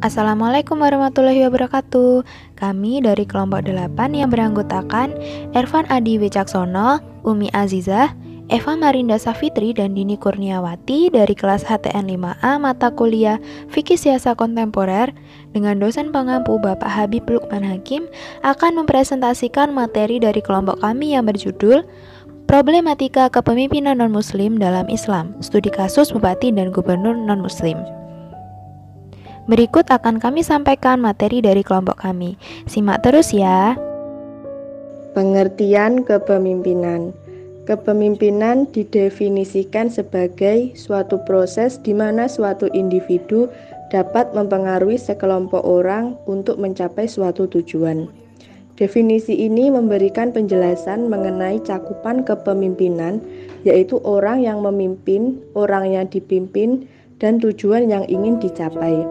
Assalamualaikum warahmatullahi wabarakatuh. Kami dari kelompok 8 yang beranggotakan Ervan Adi Wicaksono, Umi Azizah, Eva Marinda Safitri, dan Dini Kurniawati dari kelas HTN 5A mata kuliah Fikih Siasa Kontemporer dengan dosen pengampu Bapak Habib Lukman Hakim akan mempresentasikan materi dari kelompok kami yang berjudul Problematika Kepemimpinan Non-Muslim dalam Islam, Studi Kasus Bupati dan Gubernur Non-Muslim. Berikut akan kami sampaikan materi dari kelompok kami. Simak terus ya. Pengertian kepemimpinan. Kepemimpinan didefinisikan sebagai suatu proses di mana suatu individu dapat mempengaruhi sekelompok orang untuk mencapai suatu tujuan. Definisi ini memberikan penjelasan mengenai cakupan kepemimpinan, yaitu orang yang memimpin, orang yang dipimpin, dan tujuan yang ingin dicapai.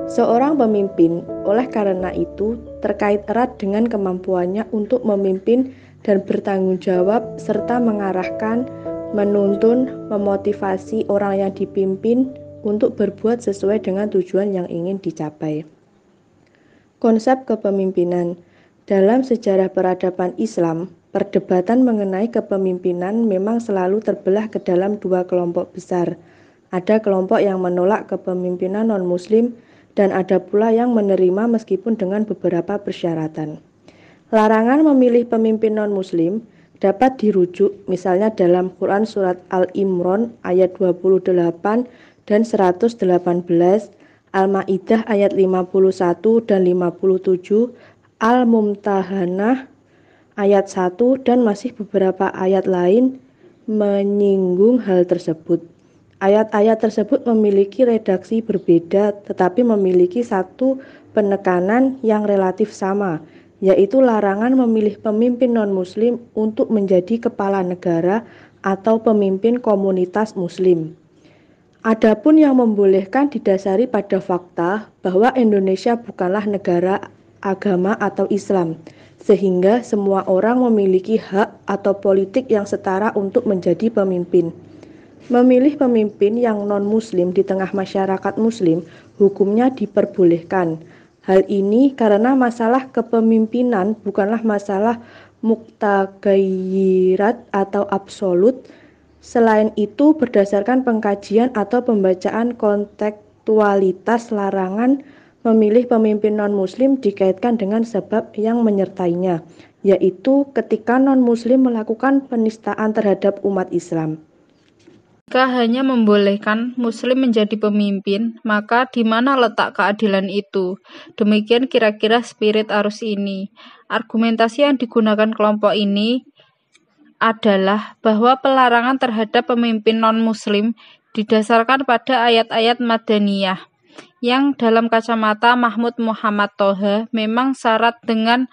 Seorang pemimpin, oleh karena itu, terkait erat dengan kemampuannya untuk memimpin dan bertanggung jawab serta mengarahkan, menuntun, memotivasi orang yang dipimpin untuk berbuat sesuai dengan tujuan yang ingin dicapai. Konsep kepemimpinan. Dalam sejarah peradaban Islam, perdebatan mengenai kepemimpinan memang selalu terbelah ke dalam dua kelompok besar. Ada kelompok yang menolak kepemimpinan non-muslim dan ada pula yang menerima meskipun dengan beberapa persyaratan. Larangan memilih pemimpin non-muslim dapat dirujuk misalnya dalam Quran Surat Al-Imran ayat 28 dan 118, Al-Ma'idah ayat 51 dan 57, Al-Mumtahanah ayat 1 dan masih beberapa ayat lain menyinggung hal tersebut. Ayat-ayat tersebut memiliki redaksi berbeda tetapi memiliki satu penekanan yang relatif sama, yaitu larangan memilih pemimpin non-muslim untuk menjadi kepala negara atau pemimpin komunitas muslim. Adapun yang membolehkan didasari pada fakta bahwa Indonesia bukanlah negara agama atau Islam, sehingga semua orang memiliki hak atau politik yang setara untuk menjadi pemimpin. Memilih pemimpin yang non-muslim di tengah masyarakat muslim hukumnya diperbolehkan. Hal ini karena masalah kepemimpinan bukanlah masalah muktagayyirat atau absolut. Selain itu, berdasarkan pengkajian atau pembacaan kontekstualitas, larangan memilih pemimpin non-muslim dikaitkan dengan sebab yang menyertainya, yaitu ketika non-muslim melakukan penistaan terhadap umat Islam. Jika hanya membolehkan muslim menjadi pemimpin, maka di mana letak keadilan itu? Demikian kira-kira spirit arus ini. Argumentasi yang digunakan kelompok ini adalah bahwa pelarangan terhadap pemimpin non-muslim didasarkan pada ayat-ayat Madaniyah, yang dalam kacamata Mahmud Muhammad Toha memang syarat dengan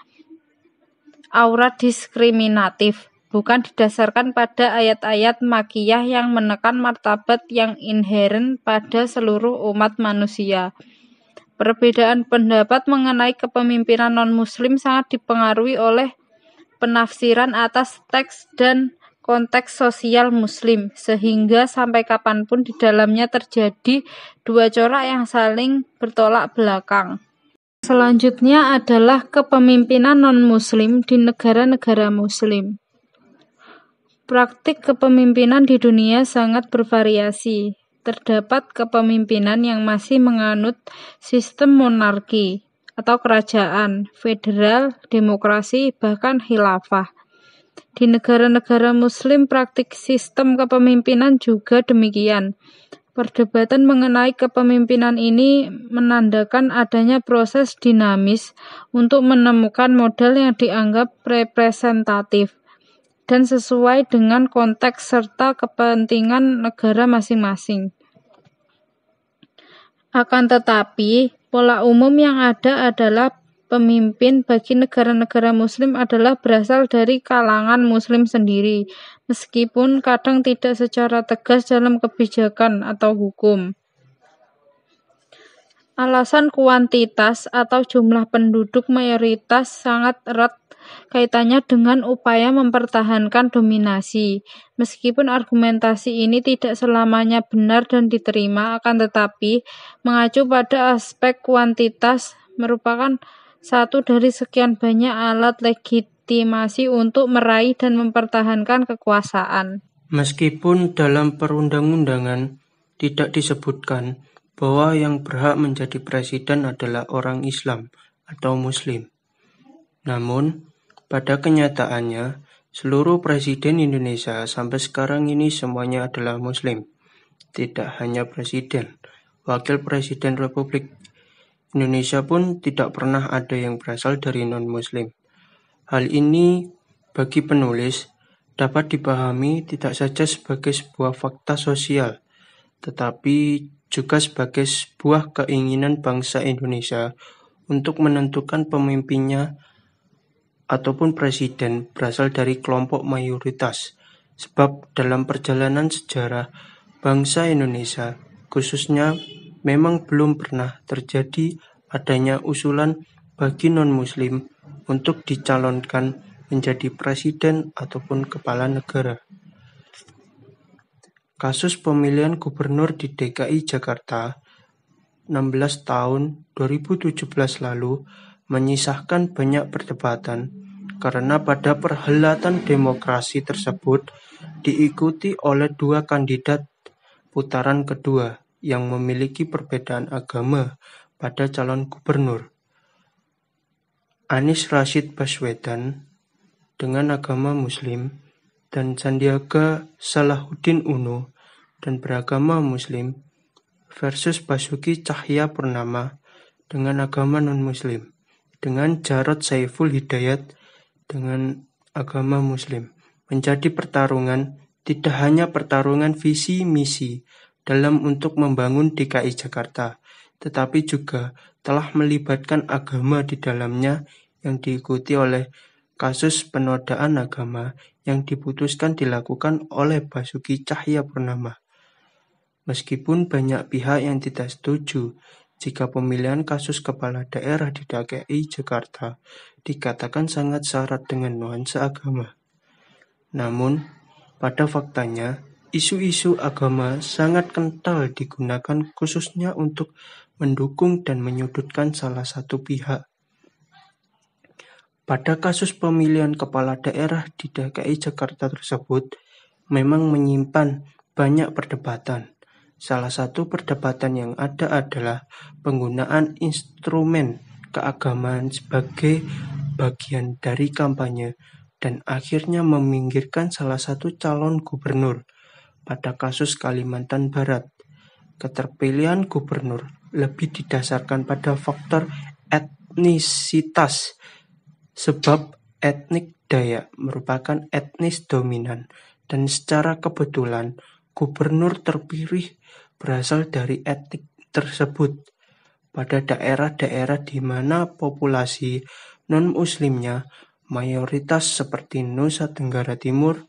aura diskriminatif, bukan didasarkan pada ayat-ayat Makkiyah yang menekan martabat yang inheren pada seluruh umat manusia. Perbedaan pendapat mengenai kepemimpinan non-muslim sangat dipengaruhi oleh penafsiran atas teks dan konteks sosial muslim, sehingga sampai kapanpun di dalamnya terjadi dua corak yang saling bertolak belakang. Selanjutnya adalah kepemimpinan non-muslim di negara-negara muslim. Praktik kepemimpinan di dunia sangat bervariasi. Terdapat kepemimpinan yang masih menganut sistem monarki atau kerajaan, federal, demokrasi, bahkan khilafah. Di negara-negara muslim praktik sistem kepemimpinan juga demikian. Perdebatan mengenai kepemimpinan ini menandakan adanya proses dinamis untuk menemukan model yang dianggap representatif dan sesuai dengan konteks serta kepentingan negara masing-masing. Akan tetapi, pola umum yang ada adalah pemimpin bagi negara-negara muslim adalah berasal dari kalangan muslim sendiri, meskipun kadang tidak secara tegas dalam kebijakan atau hukum. Alasan kuantitas atau jumlah penduduk mayoritas sangat erat kaitannya dengan upaya mempertahankan dominasi. Meskipun argumentasi ini tidak selamanya benar dan diterima, akan tetapi mengacu pada aspek kuantitas merupakan satu dari sekian banyak alat legitimasi untuk meraih dan mempertahankan kekuasaan. Meskipun dalam perundang-undangan tidak disebutkan bahwa yang berhak menjadi presiden adalah orang Islam atau Muslim. Namun, pada kenyataannya, seluruh presiden Indonesia sampai sekarang ini semuanya adalah Muslim. Tidak hanya presiden, wakil presiden Republik Indonesia pun tidak pernah ada yang berasal dari non-Muslim. Hal ini bagi penulis dapat dipahami tidak saja sebagai sebuah fakta sosial, tetapi juga sebagai sebuah keinginan bangsa Indonesia untuk menentukan pemimpinnya ataupun presiden berasal dari kelompok mayoritas. Sebab dalam perjalanan sejarah bangsa Indonesia khususnya memang belum pernah terjadi adanya usulan bagi non-Muslim untuk dicalonkan menjadi presiden ataupun kepala negara. Kasus pemilihan gubernur di DKI Jakarta 16 tahun 2017 lalu menyisahkan banyak perdebatan karena pada perhelatan demokrasi tersebut diikuti oleh dua kandidat putaran kedua yang memiliki perbedaan agama pada calon gubernur. Anies Rashid Baswedan dengan agama Muslim dan Sandiaga Salahuddin Uno dan beragama Muslim versus Basuki Cahayapurnama dengan agama non-Muslim, dengan Jarod Saiful Hidayat dengan agama Muslim. Menjadi pertarungan, tidak hanya pertarungan visi misi dalam untuk membangun DKI Jakarta, tetapi juga telah melibatkan agama di dalamnya yang diikuti oleh kasus penodaan agama yang diputuskan dilakukan oleh Basuki Cahayapurnama. Meskipun banyak pihak yang tidak setuju jika pemilihan kasus kepala daerah di DKI Jakarta dikatakan sangat syarat dengan nuansa agama. Namun, pada faktanya, isu-isu agama sangat kental digunakan khususnya untuk mendukung dan menyudutkan salah satu pihak. Pada kasus pemilihan kepala daerah di DKI Jakarta tersebut memang menyimpan banyak perdebatan. Salah satu perdebatan yang ada adalah penggunaan instrumen keagamaan sebagai bagian dari kampanye dan akhirnya meminggirkan salah satu calon gubernur pada kasus Kalimantan Barat. Keterpilihan gubernur lebih didasarkan pada faktor etnisitas, sebab etnik Dayak merupakan etnis dominan dan secara kebetulan gubernur terpilih berasal dari etnik tersebut. Pada daerah-daerah di mana populasi non-muslimnya mayoritas seperti Nusa Tenggara Timur,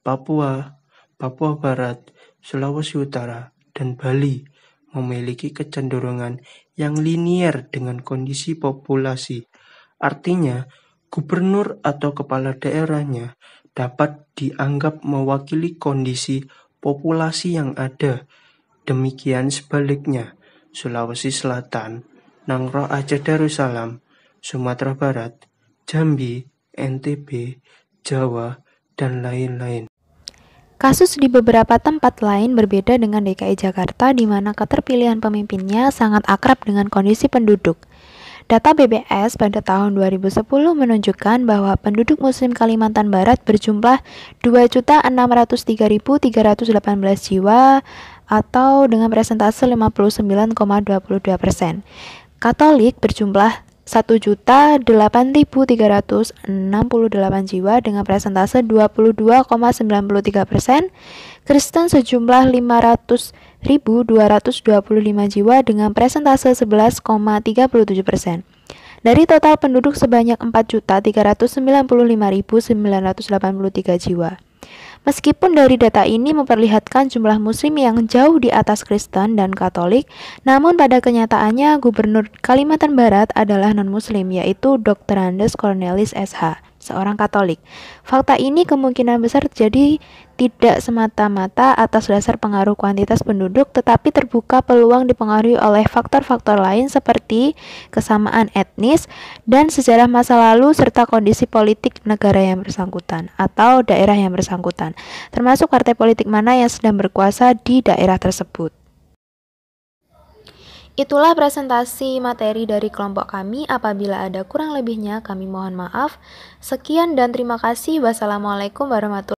Papua, Papua Barat, Sulawesi Utara, dan Bali memiliki kecenderungan yang linier dengan kondisi populasi. Artinya, gubernur atau kepala daerahnya dapat dianggap mewakili kondisi populasi yang ada. Demikian sebaliknya, Sulawesi Selatan, Nangro Aceh Darussalam, Sumatera Barat, Jambi, NTB, Jawa, dan lain-lain. Kasus di beberapa tempat lain berbeda dengan DKI Jakarta di mana keterpilihan pemimpinnya sangat akrab dengan kondisi penduduk. Data BBS pada tahun 2010 menunjukkan bahwa penduduk Muslim Kalimantan Barat berjumlah 2.603.318 jiwa atau dengan persentase 59,22%. Katolik berjumlah 1.008.368 jiwa dengan persentase 22,93%, Kristen sejumlah 500.225 jiwa dengan persentase 11,37%. Dari total penduduk sebanyak 4.395.983 jiwa. Meskipun dari data ini memperlihatkan jumlah muslim yang jauh di atas Kristen dan Katolik, namun pada kenyataannya Gubernur Kalimantan Barat adalah non-muslim, yaitu Dr. Andes Cornelis SH. seorang Katolik. Fakta ini kemungkinan besar terjadi tidak semata-mata atas dasar pengaruh kuantitas penduduk, tetapi terbuka peluang dipengaruhi oleh faktor-faktor lain seperti kesamaan etnis dan sejarah masa lalu serta kondisi politik negara yang bersangkutan atau daerah yang bersangkutan, termasuk partai politik mana yang sedang berkuasa di daerah tersebut. Itulah presentasi materi dari kelompok kami. Apabila ada kurang lebihnya, kami mohon maaf. Sekian dan terima kasih. Wassalamualaikum warahmatullahi wabarakatuh.